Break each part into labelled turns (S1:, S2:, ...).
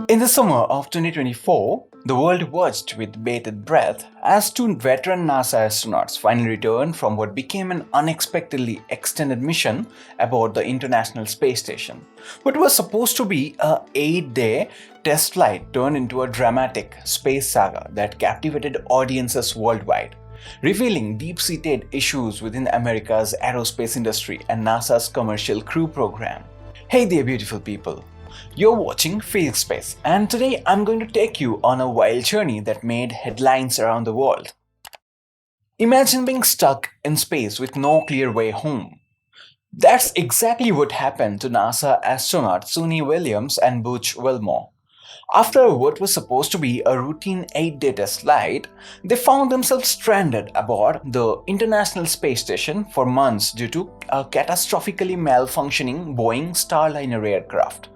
S1: In the summer of 2024, the world watched with bated breath as two veteran NASA astronauts finally returned from what became an unexpectedly extended mission aboard the International Space Station. What was supposed to be a 8-day test flight turned into a dramatic space saga that captivated audiences worldwide, revealing deep-seated issues within America's aerospace industry and NASA's commercial crew program. Hey there, beautiful people. You're watching PhysxX, and today I'm going to take you on a wild journey that made headlines around the world. Imagine being stuck in space with no clear way home. That's exactly what happened to NASA astronauts Suni Williams and Butch Wilmore. After what was supposed to be a routine 8-day test flight, they found themselves stranded aboard the International Space Station for months due to a catastrophically malfunctioning Boeing Starliner aircraft.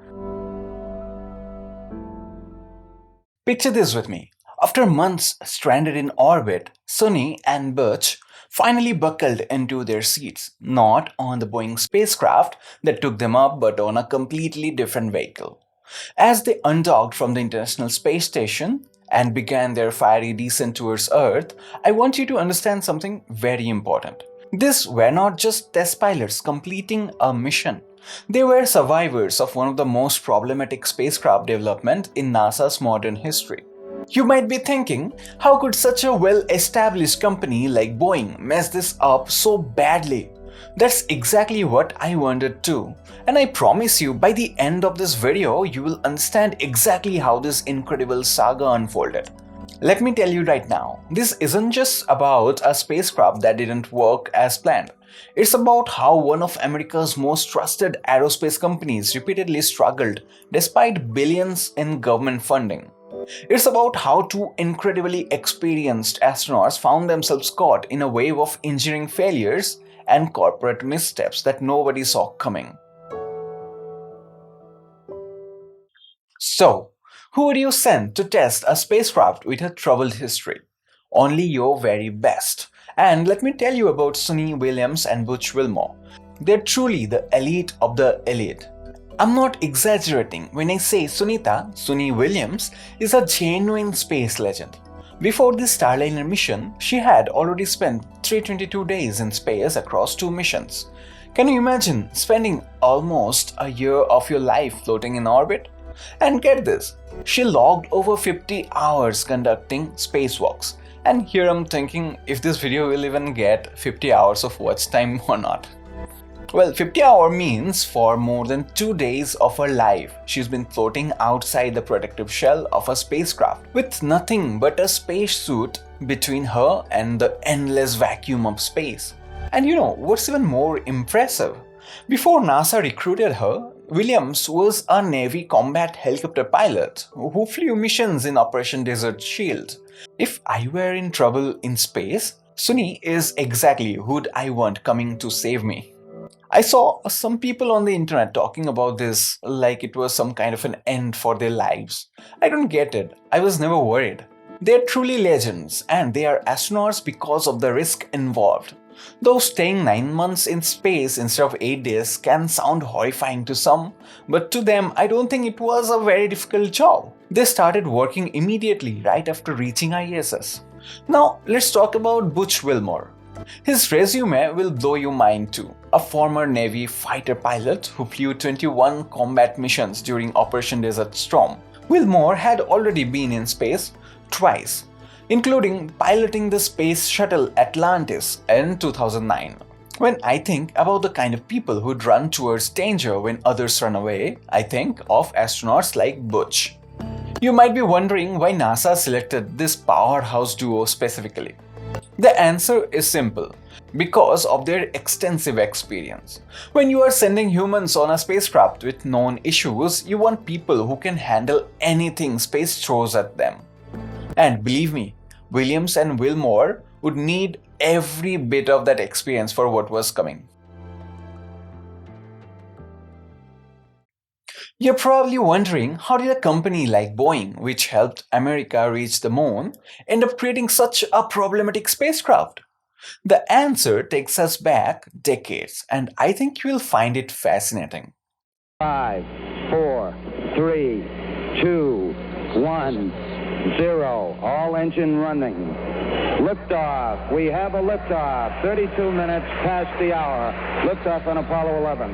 S1: Picture this with me. After months stranded in orbit, Suni and Butch finally buckled into their seats, not on the Boeing spacecraft that took them up, but on a completely different vehicle. As they undocked from the International Space Station and began their fiery descent towards Earth, I want you to understand something very important. These were not just test pilots completing a mission. They were survivors of one of the most problematic spacecraft development in NASA's modern history. You might be thinking, how could such a well-established company like Boeing mess this up so badly? That's exactly what I wondered too. And I promise you, by the end of this video, you will understand exactly how this incredible saga unfolded. Let me tell you right now, this isn't just about a spacecraft that didn't work as planned. It's about how one of America's most trusted aerospace companies repeatedly struggled despite billions in government funding. It's about how two incredibly experienced astronauts found themselves caught in a wave of engineering failures and corporate missteps that nobody saw coming. So, who would you send to test a spacecraft with a troubled history? Only your very best. And let me tell you about Suni Williams and Butch Wilmore. They're truly the elite of the elite. I'm not exaggerating when I say Sunita, Suni Williams, is a genuine space legend. Before this Starliner mission, she had already spent 322 days in space across two missions. Can you imagine spending almost a year of your life floating in orbit? And get this, she logged over 50 hours conducting spacewalks. And here I'm thinking if this video will even get 50 hours of watch time or not. Well, 50 hours means for more than 2 days of her life, she's been floating outside the protective shell of a spacecraft with nothing but a spacesuit between her and the endless vacuum of space. And you know what's even more impressive? Before NASA recruited her, Williams was a Navy combat helicopter pilot who flew missions in Operation Desert Shield. If I were in trouble in space, Suni is exactly who'd I want coming to save me. I saw some people on the internet talking about this like it was some kind of an end for their lives. I don't get it. I was never worried. They are truly legends and they are astronauts because of the risk involved. Though staying 9 months in space instead of 8 days can sound horrifying to some, but to them I don't think it was a very difficult job. They started working immediately right after reaching ISS. Now let's talk about Butch Wilmore. His resume will blow your mind too. A former Navy fighter pilot who flew 21 combat missions during Operation Desert Storm. Wilmore had already been in space twice, including piloting the space shuttle Atlantis in 2009. When I think about the kind of people who'd run towards danger when others run away, I think of astronauts like Butch. You might be wondering why NASA selected this powerhouse duo specifically. The answer is simple. Because of their extensive experience. When you are sending humans on a spacecraft with known issues, you want people who can handle anything space throws at them. And believe me, Williams and Wilmore would need every bit of that experience for what was coming. You're probably wondering, how did a company like Boeing, which helped America reach the moon, end up creating such a problematic spacecraft? The answer takes us back decades, and I think you will find it fascinating.
S2: 5, 4, 3, 2, 1, 0. All engine running. Liftoff. We have a liftoff. 32 minutes past the hour. Liftoff on Apollo 11.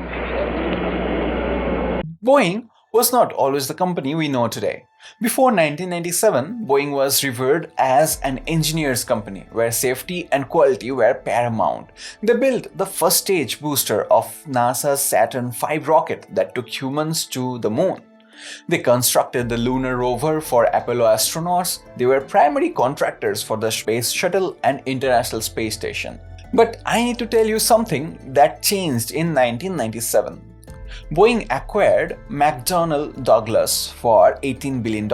S1: Boeing was not always the company we know today. Before 1997, Boeing was revered as an engineer's company where safety and quality were paramount. They built the first stage booster of NASA's Saturn V rocket that took humans to the moon. They constructed the lunar rover for Apollo astronauts. They were primary contractors for the Space Shuttle and International Space Station. But I need to tell you something that changed in 1997. Boeing acquired McDonnell Douglas for $18 billion.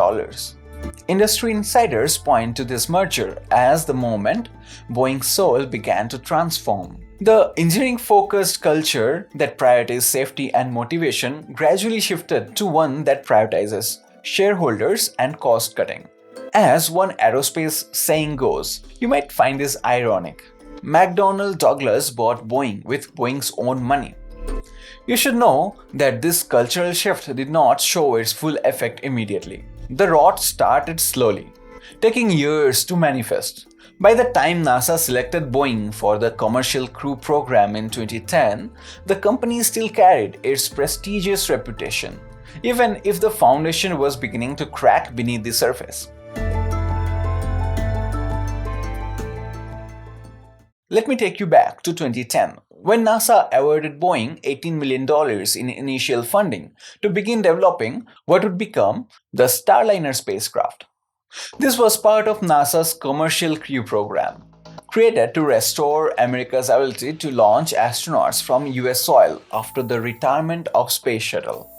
S1: Industry insiders point to this merger as the moment Boeing's soul began to transform. The engineering-focused culture that prioritizes safety and motivation gradually shifted to one that prioritizes shareholders and cost-cutting. As one aerospace saying goes, you might find this ironic. McDonnell Douglas bought Boeing with Boeing's own money. You should know that this cultural shift did not show its full effect immediately. The rot started slowly, taking years to manifest. By the time NASA selected Boeing for the Commercial Crew Program in 2010, the company still carried its prestigious reputation, even if the foundation was beginning to crack beneath the surface. Let me take you back to 2010, when NASA awarded Boeing $18 million in initial funding to begin developing what would become the Starliner spacecraft. This was part of NASA's Commercial Crew Program, created to restore America's ability to launch astronauts from US soil after the retirement of Space Shuttle.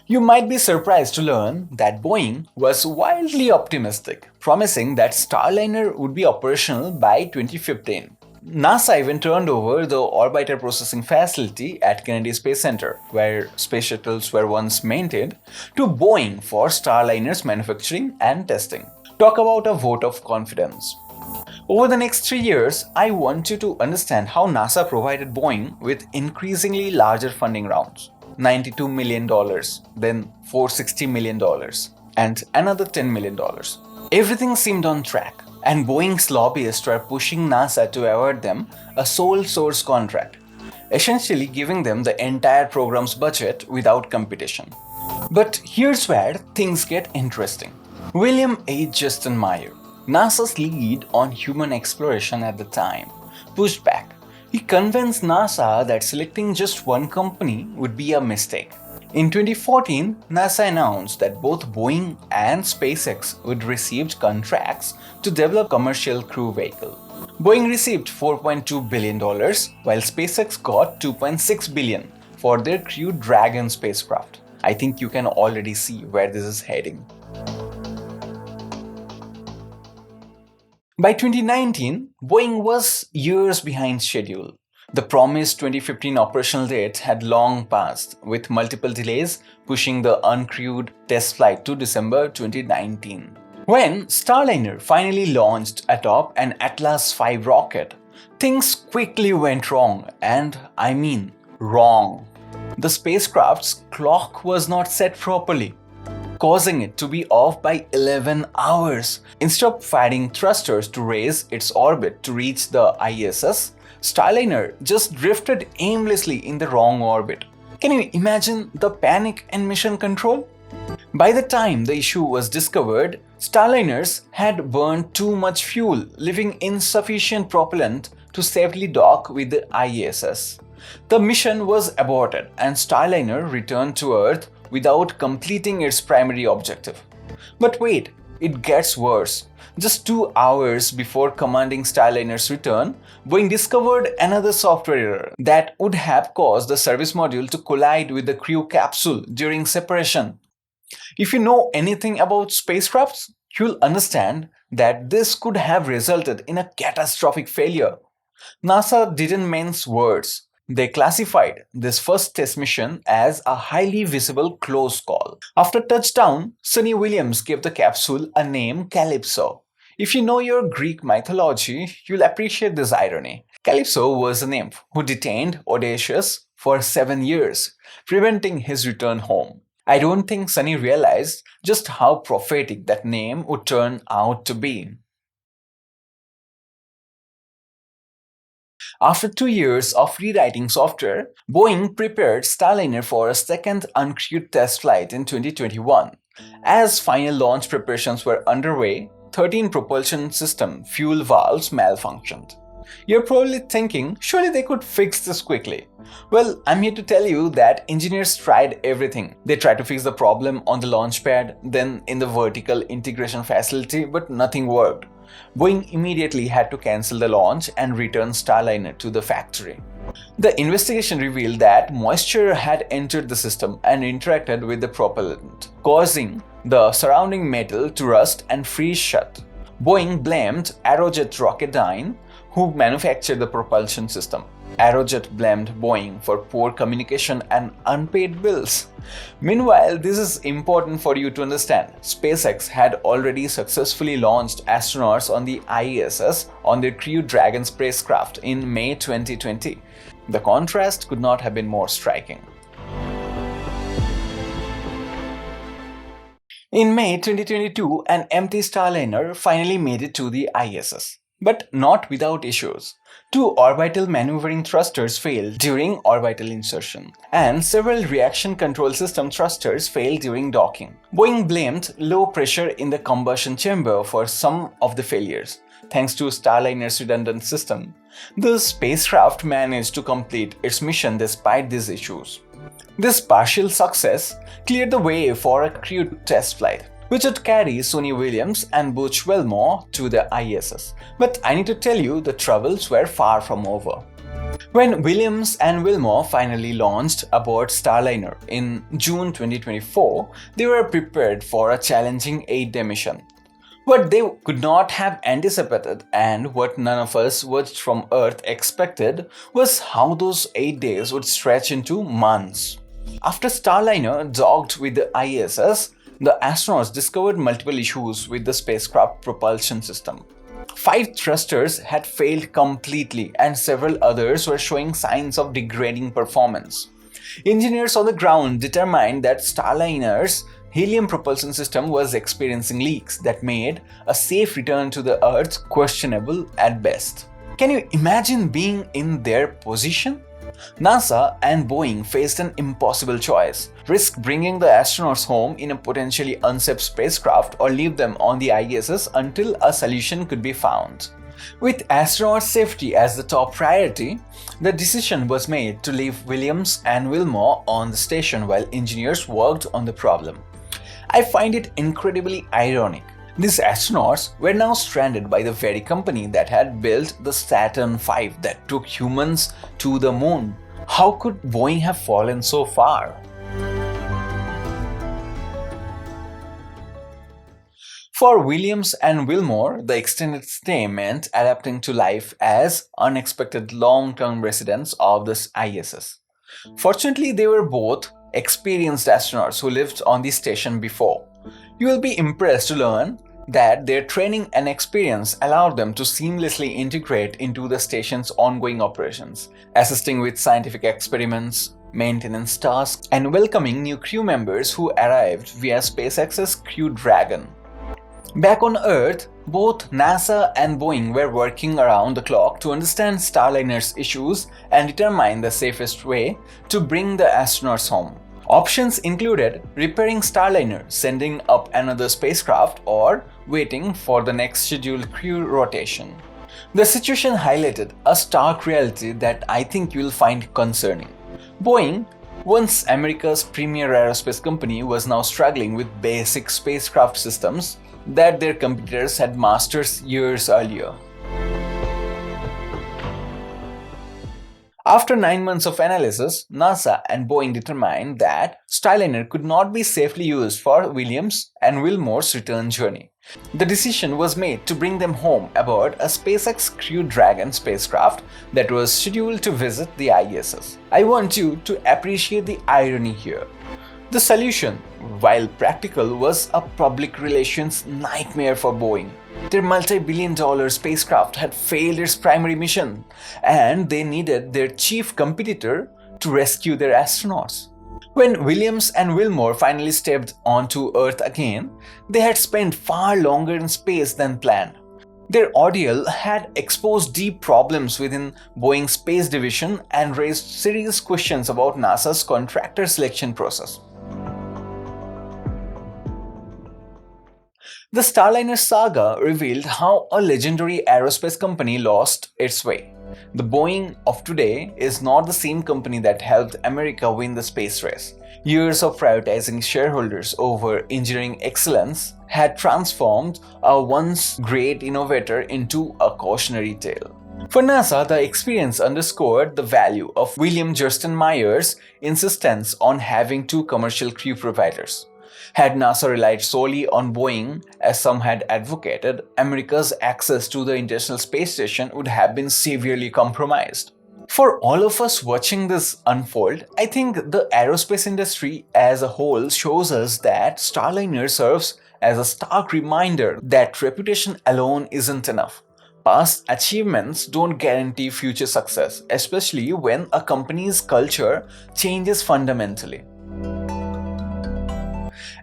S1: You might be surprised to learn that Boeing was wildly optimistic, promising that Starliner would be operational by 2015. NASA even turned over the orbiter processing facility at Kennedy Space Center, where space shuttles were once maintained, to Boeing for Starliner's manufacturing and testing. Talk about a vote of confidence. Over the next 3 years, I want you to understand how NASA provided Boeing with increasingly larger funding rounds. $92 million, then $460 million, and another $10 million. Everything seemed on track, and Boeing's lobbyists were pushing NASA to award them a sole source contract, essentially giving them the entire program's budget without competition. But here's where things get interesting. William H. Justin Meyer, NASA's lead on human exploration at the time, pushed back. He convinced NASA that selecting just one company would be a mistake. In 2014, NASA announced that both Boeing and SpaceX would receive contracts to develop a commercial crew vehicle. Boeing received $4.2 billion, while SpaceX got $2.6 billion for their Crew Dragon spacecraft. I think you can already see where this is heading. By 2019, Boeing was years behind schedule. The promised 2015 operational date had long passed, with multiple delays pushing the uncrewed test flight to December 2019. When Starliner finally launched atop an Atlas V rocket, things quickly went wrong, and I mean wrong. The spacecraft's clock was not set properly, causing it to be off by 11 hours. Instead of firing thrusters to raise its orbit to reach the ISS, Starliner just drifted aimlessly in the wrong orbit. Can you imagine the panic in mission control? By the time the issue was discovered, Starliners had burned too much fuel, leaving insufficient propellant to safely dock with the ISS. The mission was aborted and Starliner returned to Earth without completing its primary objective. But wait, it gets worse. Just 2 hours before commanding Starliner's return, Boeing discovered another software error that would have caused the service module to collide with the crew capsule during separation. If you know anything about spacecrafts, you'll understand that this could have resulted in a catastrophic failure. NASA didn't mince words. They classified this first test mission as a highly visible close call. After touchdown, Suni Williams gave the capsule a name Calypso. If you know your Greek mythology, you'll appreciate this irony. Calypso was a nymph who detained Odysseus for 7 years, preventing his return home. I don't think Sunny realized just how prophetic that name would turn out to be. After 2 years of rewriting software, Boeing prepared Starliner for a second uncrewed test flight in 2021. As final launch preparations were underway, 13 propulsion system fuel valves malfunctioned. You're probably thinking, surely they could fix this quickly. Well, I'm here to tell you that engineers tried everything. They tried to fix the problem on the launch pad, then in the vertical integration facility, but nothing worked. Boeing immediately had to cancel the launch and return Starliner to the factory. The investigation revealed that moisture had entered the system and interacted with the propellant, causing the surrounding metal to rust and freeze shut. Boeing blamed Aerojet Rocketdyne, who manufactured the propulsion system. Aerojet blamed Boeing for poor communication and unpaid bills. Meanwhile, this is important for you to understand. SpaceX had already successfully launched astronauts on the ISS on their Crew Dragon spacecraft in May 2020. The contrast could not have been more striking. In May 2022, an empty Starliner finally made it to the ISS. But not without issues. Two orbital maneuvering thrusters failed during orbital insertion, and several reaction control system thrusters failed during docking. Boeing blamed low pressure in the combustion chamber for some of the failures. Thanks to Starliner's redundant system, the spacecraft managed to complete its mission despite these issues. This partial success cleared the way for a crewed test flight, which would carry Suni Williams and Butch Wilmore to the ISS. But I need to tell you, the troubles were far from over. When Williams and Wilmore finally launched aboard Starliner in June 2024, they were prepared for a challenging 8-day mission. What they could not have anticipated, and what none of us watched from Earth expected, was how those 8 days would stretch into months. After Starliner docked with the ISS, the astronauts discovered multiple issues with the spacecraft propulsion system. 5 thrusters had failed completely, and several others were showing signs of degrading performance. Engineers on the ground determined that Starliner's helium propulsion system was experiencing leaks that made a safe return to the Earth questionable at best. Can you imagine being in their position? NASA and Boeing faced an impossible choice: risk bringing the astronauts home in a potentially unsafe spacecraft or leave them on the ISS until a solution could be found. With astronaut safety as the top priority, the decision was made to leave Williams and Wilmore on the station while engineers worked on the problem. I find it incredibly ironic. These astronauts were now stranded by the very company that had built the Saturn V that took humans to the moon. How could Boeing have fallen so far? For Williams and Wilmore, the extended stay meant adapting to life as unexpected long-term residents of the ISS. Fortunately, they were both experienced astronauts who lived on the station before. You will be impressed to learn that their training and experience allowed them to seamlessly integrate into the station's ongoing operations, assisting with scientific experiments, maintenance tasks, and welcoming new crew members who arrived via SpaceX's Crew Dragon. Back on Earth, both NASA and Boeing were working around the clock to understand Starliner's issues and determine the safest way to bring the astronauts home. Options included repairing Starliner, sending up another spacecraft, or waiting for the next scheduled crew rotation. The situation highlighted a stark reality that I think you will find concerning. Boeing, once America's premier aerospace company, was now struggling with basic spacecraft systems that their competitors had mastered years earlier. After 9 months of analysis, NASA and Boeing determined that Starliner could not be safely used for Williams and Wilmore's return journey. The decision was made to bring them home aboard a SpaceX Crew Dragon spacecraft that was scheduled to visit the ISS. I want you to appreciate the irony here. The solution, while practical, was a public relations nightmare for Boeing. Their multi-billion-dollar spacecraft had failed its primary mission, and they needed their chief competitor to rescue their astronauts. When Williams and Wilmore finally stepped onto Earth again, they had spent far longer in space than planned. Their ordeal had exposed deep problems within Boeing's space division and raised serious questions about NASA's contractor selection process. The Starliner saga revealed how a legendary aerospace company lost its way. The Boeing of today is not the same company that helped America win the space race. Years of prioritizing shareholders over engineering excellence had transformed a once great innovator into a cautionary tale. For NASA, the experience underscored the value of William Justin Meyer's insistence on having two commercial crew providers. Had NASA relied solely on Boeing, as some had advocated, America's access to the International Space Station would have been severely compromised. For all of us watching this unfold, I think the aerospace industry as a whole shows us that Starliner serves as a stark reminder that reputation alone isn't enough. Past achievements don't guarantee future success, especially when a company's culture changes fundamentally.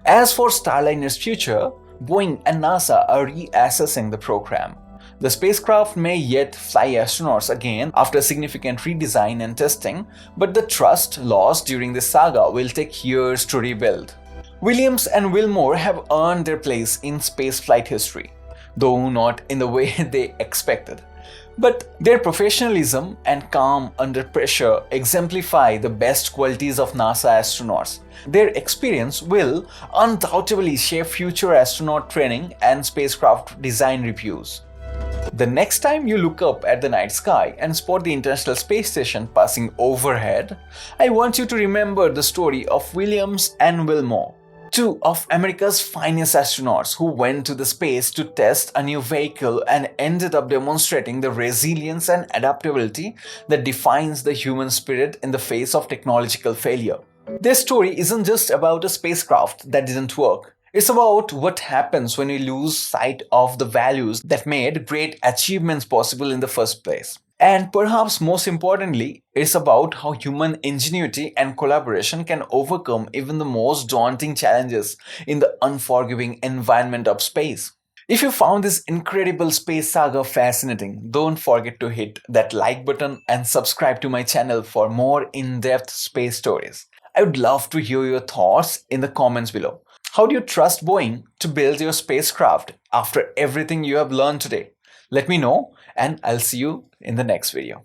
S1: As for Starliner's future, Boeing and NASA are reassessing the program. The spacecraft may yet fly astronauts again after significant redesign and testing, but the trust lost during this saga will take years to rebuild. Williams and Wilmore have earned their place in spaceflight history, though not in the way they expected. But their professionalism and calm under pressure exemplify the best qualities of NASA astronauts. Their experience will undoubtedly shape future astronaut training and spacecraft design reviews. The next time you look up at the night sky and spot the International Space Station passing overhead, I want you to remember the story of Williams and Wilmore, two of America's finest astronauts who went to the space to test a new vehicle and ended up demonstrating the resilience and adaptability that defines the human spirit in the face of technological failure. Their story isn't just about a spacecraft that didn't work. It's about what happens when we lose sight of the values that made great achievements possible in the first place. And perhaps most importantly, it's about how human ingenuity and collaboration can overcome even the most daunting challenges in the unforgiving environment of space. If you found this incredible space saga fascinating, don't forget to hit that like button and subscribe to my channel for more in-depth space stories. I would love to hear your thoughts in the comments below. How do you trust Boeing to build your spacecraft after everything you have learned today? Let me know, and I'll see you in the next video.